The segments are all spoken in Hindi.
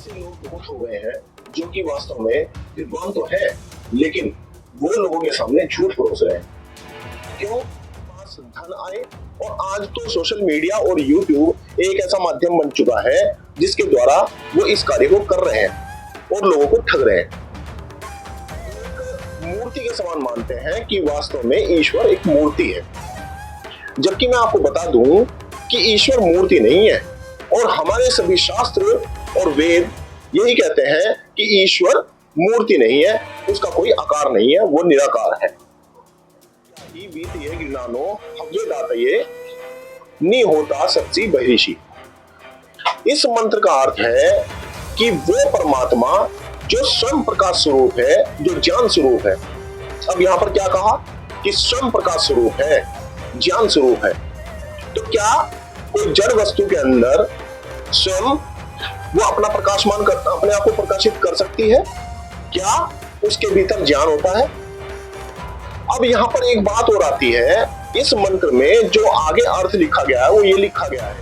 ऐसे लोग बहुत हो गए हैं जो कि वास्तव में विद्वान तो है, लेकिन वो लोगों के सामने झूठ परोस रहे हैं। क्यों? पास धन आए, और आज तो सोशल मीडिया और यूट्यूब एक ऐसा माध्यम बन चुका है जिसके द्वारा वो इस कार्य को कर रहे हैं और लोगों को ठग रहे हैं। मूर्ति के समान मानते हैं कि वास्तव में ईश्वर एक मूर्ति है, जबकि मैं आपको बता दूं कि ईश्वर मूर्ति नहीं है। और हमारे सभी शास्त्र और वेद यही कहते हैं कि ईश्वर मूर्ति नहीं है, उसका कोई आकार नहीं है, वो निराकार है। नी होता सच्ची बहिषी। इस मंत्र का अर्थ है कि वो परमात्मा जो स्वयं प्रकाश स्वरूप है, जो ज्ञान स्वरूप है। अब यहाँ पर क्या कहा कि स्वयं प्रकाश स्वरूप है, ज्ञान स्वरूप है। तो क्या कोई जड़ वस्तु के अंदर स्वयं वो अपना प्रकाशमान करता, अपने आप को प्रकाशित कर सकती है? क्या उसके भीतर ज्ञान होता है? अब यहाँ पर एक बात और आती है, इस मंत्र में जो आगे अर्थ लिखा गया है वो ये लिखा गया है,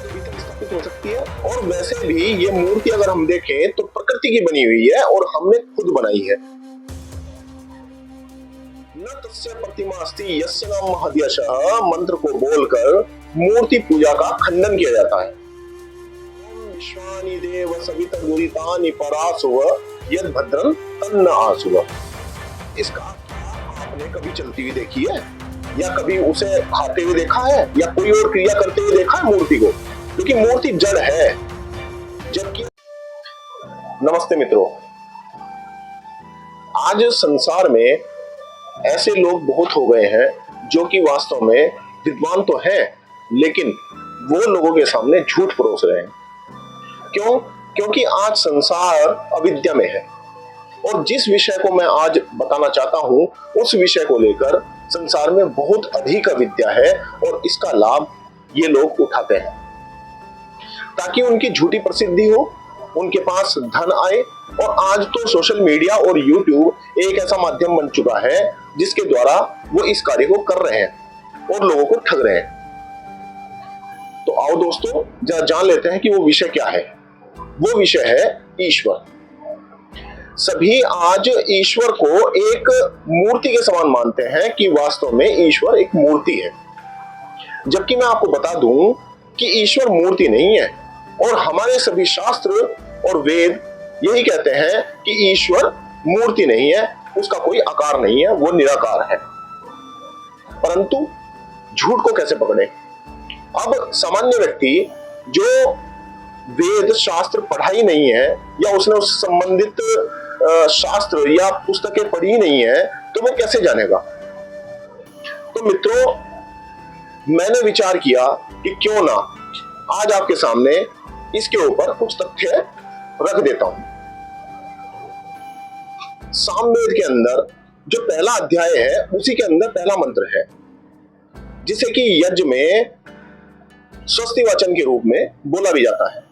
भीतर स्थापित हो सकती है। और वैसे भी ये मूर्ति अगर हम देखें तो प्रकृति की बनी हुई है और हमने खुद बनाई है। न तस्य प्रतिमा अस्ति यस्य नाम महद्यशः मंत्र को बोलकर मूर्ति पूजा का खंडन किया जाता है। विश्वानि देव सविता गुरितानि परासुव यद भद्रं तन्न आसुव। इसका आपने कभी चलती हुई देखी है, या कभी उसे खाते हुए देखा है, या कोई और क्रिया करते हुए देखा है मूर्ति को? क्योंकि मूर्ति जड़ है। जबकि नमस्ते मित्रों, आज संसार में ऐसे लोग बहुत हो गए हैं जो कि वास्तव में विद्वान तो है, लेकिन वो लोगों के सामने झूठ परोस रहे हैं। क्यों? क्योंकि आज संसार अविद्या में है, और जिस विषय को मैं आज बताना चाहता हूं उस विषय को लेकर संसार में बहुत अधिक अविद्या है, और इसका लाभ ये लोग उठाते हैं ताकि उनकी झूठी प्रसिद्धि हो, उनके पास धन आए। और आज तो सोशल मीडिया और यूट्यूब एक ऐसा माध्यम बन चुका है जिसके द्वारा वो इस कार्य को कर रहे हैं और लोगों को ठग रहे हैं। तो आओ दोस्तों, जरा जान लेते हैं कि वो विषय क्या है। वो विषय है ईश्वर। सभी आज ईश्वर को एक मूर्ति के समान मानते हैं कि वास्तव में ईश्वर एक मूर्ति है, जबकि मैं आपको बता दूं कि ईश्वर मूर्ति नहीं है। और हमारे सभी शास्त्र और वेद यही कहते हैं कि ईश्वर मूर्ति नहीं है, उसका कोई आकार नहीं है, वो निराकार है। परंतु झूठ को कैसे पकड़े? अब सामान्य व्यक्ति जो वेद शास्त्र पढ़ा ही नहीं है, या उसने उस संबंधित शास्त्र या पुस्तकें पढ़ी नहीं है, तो वो कैसे जानेगा? तो मित्रों, मैंने विचार किया कि क्यों ना आज आपके सामने इसके ऊपर कुछ तथ्य रख देता हूं। सामवेद के अंदर जो पहला अध्याय है उसी के अंदर पहला मंत्र है, जिसे कि यज्ञ में स्वस्ति वचन के रूप में बोला भी जाता है।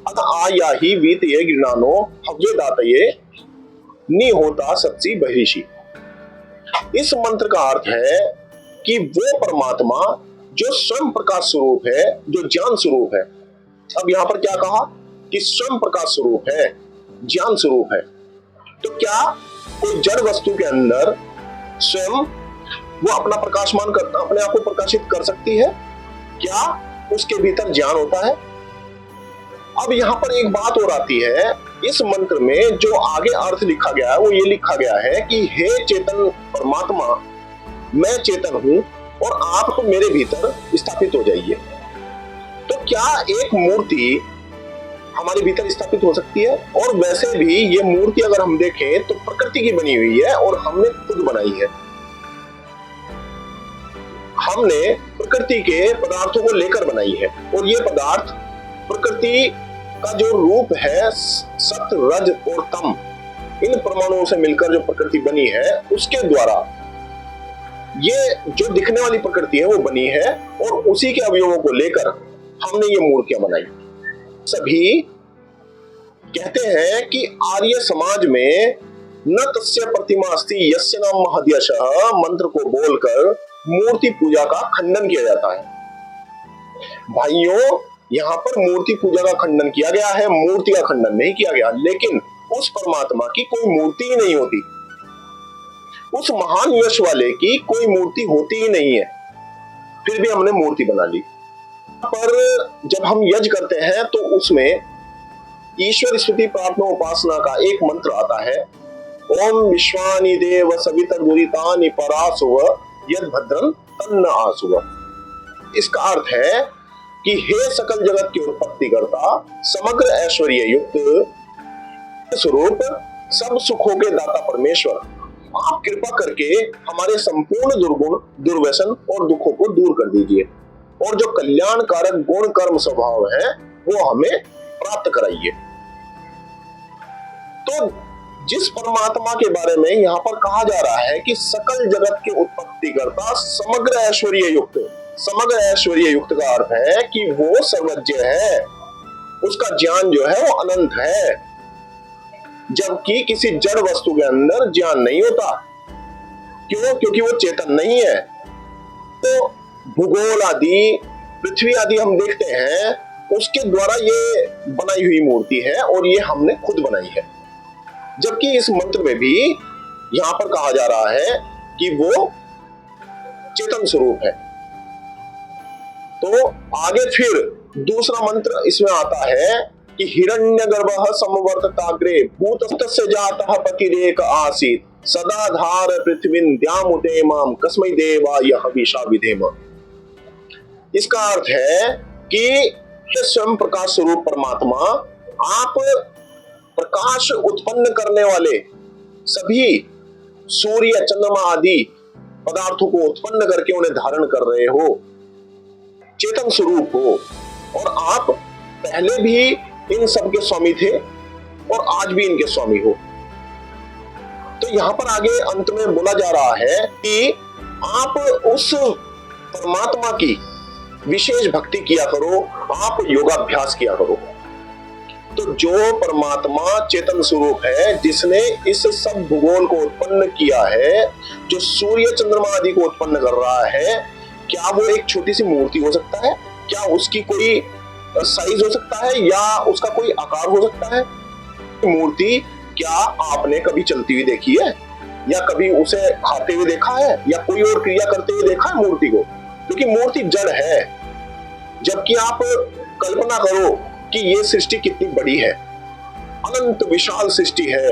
अतः आया ही वीतये गृणानो हव्य दातये नी होता सच्ची बहिषी। इस मंत्र का अर्थ है कि वो परमात्मा जो स्वयं प्रकाश स्वरूप है, जो ज्ञान स्वरूप है। अब यहाँ पर क्या कहा कि स्वयं प्रकाश स्वरूप है, ज्ञान स्वरूप है। तो क्या कोई जड़ वस्तु के अंदर स्वयं वो अपना प्रकाशमान करता, अपने आप को प्रकाशित कर सकती है? क्या उसके भीतर ज्ञान होता है? अब यहाँ पर एक बात और आती है, इस मंत्र में जो आगे अर्थ लिखा गया है वो ये लिखा गया है कि हे चेतन परमात्मा, मैं चेतन हूं और आप मेरे भीतर स्थापित हो जाइए। तो क्या एक मूर्ति हमारे भीतर स्थापित हो सकती है? और वैसे भी ये मूर्ति अगर हम देखें तो प्रकृति की बनी हुई है और हमने खुद बनाई है। हमने प्रकृति के पदार्थों को लेकर बनाई है, और ये पदार्थ प्रकृति का जो रूप है सत, रज और तम, इन परमाणुओं से मिलकर जो प्रकृति बनी है उसके द्वारा ये जो दिखने वाली प्रकृति है वो बनी है, और उसी के अवयवों को लेकर हमने ये मूर्तियां बनाई। सभी कहते हैं कि आर्य समाज में न तस्य प्रतिमा अस्ति यस्य नाम महद्यशः मंत्र को बोलकर मूर्ति पूजा का खंडन किया जाता है। भाइयों, यहाँ पर मूर्ति पूजा का खंडन किया गया है, मूर्ति का खंडन नहीं किया गया। लेकिन उस परमात्मा की कोई मूर्ति ही नहीं होती, उस महान यश वाले की कोई मूर्ति होती ही नहीं है, फिर भी हमने मूर्ति बना ली। पर जब हम यज्ञ करते हैं तो उसमें ईश्वर स्तुति प्रार्थना उपासना का एक मंत्र आता है, ओम विश्वानि देव सवितर्दुरितानि परासुव यद भद्रं तन्न आसुव। इसका अर्थ है कि हे सकल जगत की उत्पत्ति करता, समग्र ऐश्वर्य युक्त स्वरूप, सब सुखों के दाता परमेश्वर, आप कृपा करके हमारे संपूर्ण दुर्गुण, दुर्व्यसन और दुखों को दूर कर दीजिए और जो कल्याणकारक गुण कर्म स्वभाव है वो हमें प्राप्त कराइए। तो जिस परमात्मा के बारे में यहाँ पर कहा जा रहा है कि सकल जगत के उत्पत्ति करता, समग्र ऐश्वर्य युक्त, समग्र ऐश्वर्य युक्त का अर्थ है कि वो सर्वज्ञ है, उसका ज्ञान जो है वो अनंत है, जबकि किसी जड़ वस्तु के अंदर ज्ञान नहीं होता। क्यों? क्योंकि वो चेतन नहीं है। तो भूगोल आदि, पृथ्वी आदि हम देखते हैं, उसके द्वारा ये बनाई हुई मूर्ति है और ये हमने खुद बनाई है। जबकि इस मंत्र में भी यहां पर कहा जा रहा है कि वो चेतन स्वरूप है। तो आगे फिर दूसरा मंत्र इसमें आता है कि हिरण्यगर्भः समवर्तताग्रे भूतस्तस्य जातः पतिरेक आसीत् सदा धार पृथ्वीं द्यामुते माम कस्मै देवाय हविषा विधेम। इसका अर्थ है कि स्वयं प्रकाश स्वरूप परमात्मा, आप प्रकाश उत्पन्न करने वाले सभी सूर्य, चंद्रमा आदि पदार्थों को उत्पन्न करके उन्हें धारण कर रहे हो, चेतन स्वरूप हो, और आप पहले भी इन सब के स्वामी थे और आज भी इनके स्वामी हो। तो यहां पर आगे अंत में बोला जा रहा है कि आप उस परमात्मा की विशेष भक्ति किया करो, आप योगाभ्यास किया करो। तो जो परमात्मा चेतन स्वरूप है, जिसने इस सब भूगोल को उत्पन्न किया है, जो सूर्य चंद्रमा आदि को उत्पन्न कर रहा है, क्या वो एक छोटी सी मूर्ति हो सकता है? क्या उसकी कोई साइज हो सकता है या उसका कोई आकार हो सकता है? मूर्ति क्या आपने कभी चलती हुई देखी है या कभी उसे खाते हुए देखा है या कोई और क्रिया करते हुए देखा है मूर्ति को? क्योंकि मूर्ति जड़ है। जबकि आप कल्पना करो कि ये सृष्टि कितनी बड़ी है, अनंत विशाल सृष्टि है,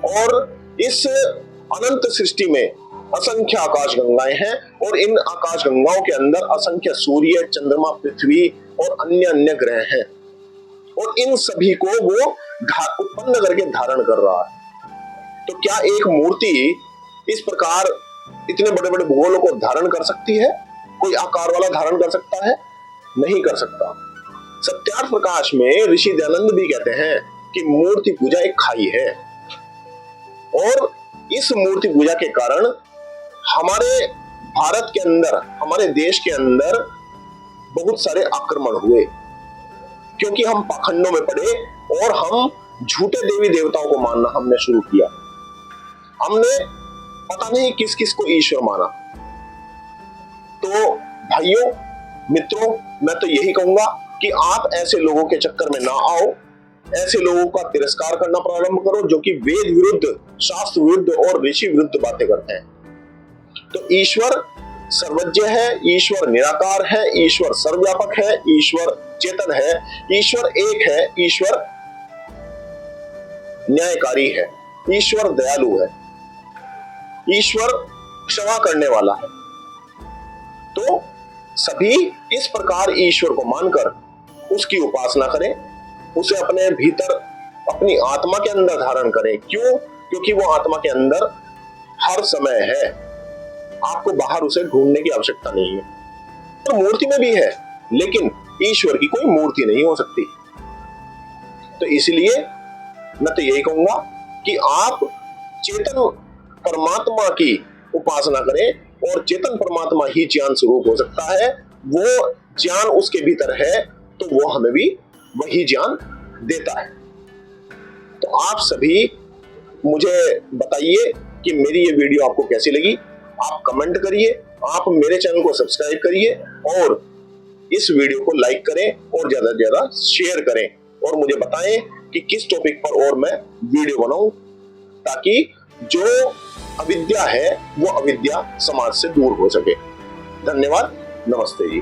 और इस अनंत सृष्टि में असंख्य आकाश गंगाएं हैं और इन आकाश गंगाओं के अंदर असंख्य सूर्य, चंद्रमा, पृथ्वी और अन्य अन्य ग्रह हैं, और इन सभी को वो उत्पन्न करके धारण कर रहा है। तो क्या एक मूर्ति इस प्रकार इतने बड़े बड़े भूगोलों को धारण कर सकती है? कोई आकार वाला धारण कर सकता है? नहीं कर सकता। सत्यार्थ प्रकाश में ऋषि दयानंद भी कहते हैं कि मूर्ति पूजा एक खाई है, और इस मूर्ति पूजा के कारण हमारे भारत के अंदर, हमारे देश के अंदर बहुत सारे आक्रमण हुए, क्योंकि हम पाखंडों में पड़े और हम झूठे देवी देवताओं को मानना हमने शुरू किया। हमने पता नहीं किस किस को ईश्वर माना। तो भाइयों, मित्रों, मैं तो यही कहूंगा कि आप ऐसे लोगों के चक्कर में ना आओ, ऐसे लोगों का तिरस्कार करना प्रारंभ करो जो कि वेद विरुद्ध, शास्त्र विरुद्ध और ऋषि विरुद्ध बातें करते हैं। तो ईश्वर सर्वज्ञ है, ईश्वर निराकार है, ईश्वर सर्वव्यापक है, ईश्वर चेतन है, ईश्वर एक है, ईश्वर न्यायकारी है, ईश्वर दयालु है, ईश्वर क्षमा करने वाला है। तो सभी इस प्रकार ईश्वर को मानकर उसकी उपासना करें, उसे अपने भीतर, अपनी आत्मा के अंदर धारण करें। क्यों? क्योंकि वो आत्मा के अंदर हर समय है, आपको बाहर उसे ढूंढने की आवश्यकता नहीं है। तो मूर्ति में भी है, लेकिन ईश्वर की कोई मूर्ति नहीं हो सकती। तो इसलिए मैं तो यही कहूंगा कि आप चेतन परमात्मा की उपासना करें, और चेतन परमात्मा ही ज्ञान स्वरूप हो सकता है। वो ज्ञान उसके भीतर है तो वो हमें भी वही ज्ञान देता है। तो आप सभी मुझे बताइए कि मेरी ये वीडियो आपको कैसी लगी। आप कमेंट करिए, आप मेरे चैनल को सब्सक्राइब करिए और इस वीडियो को लाइक करें और ज्यादा से ज्यादा शेयर करें और मुझे बताएं कि किस टॉपिक पर और मैं वीडियो बनाऊं, ताकि जो अविद्या है वो अविद्या समाज से दूर हो सके। धन्यवाद, नमस्ते जी।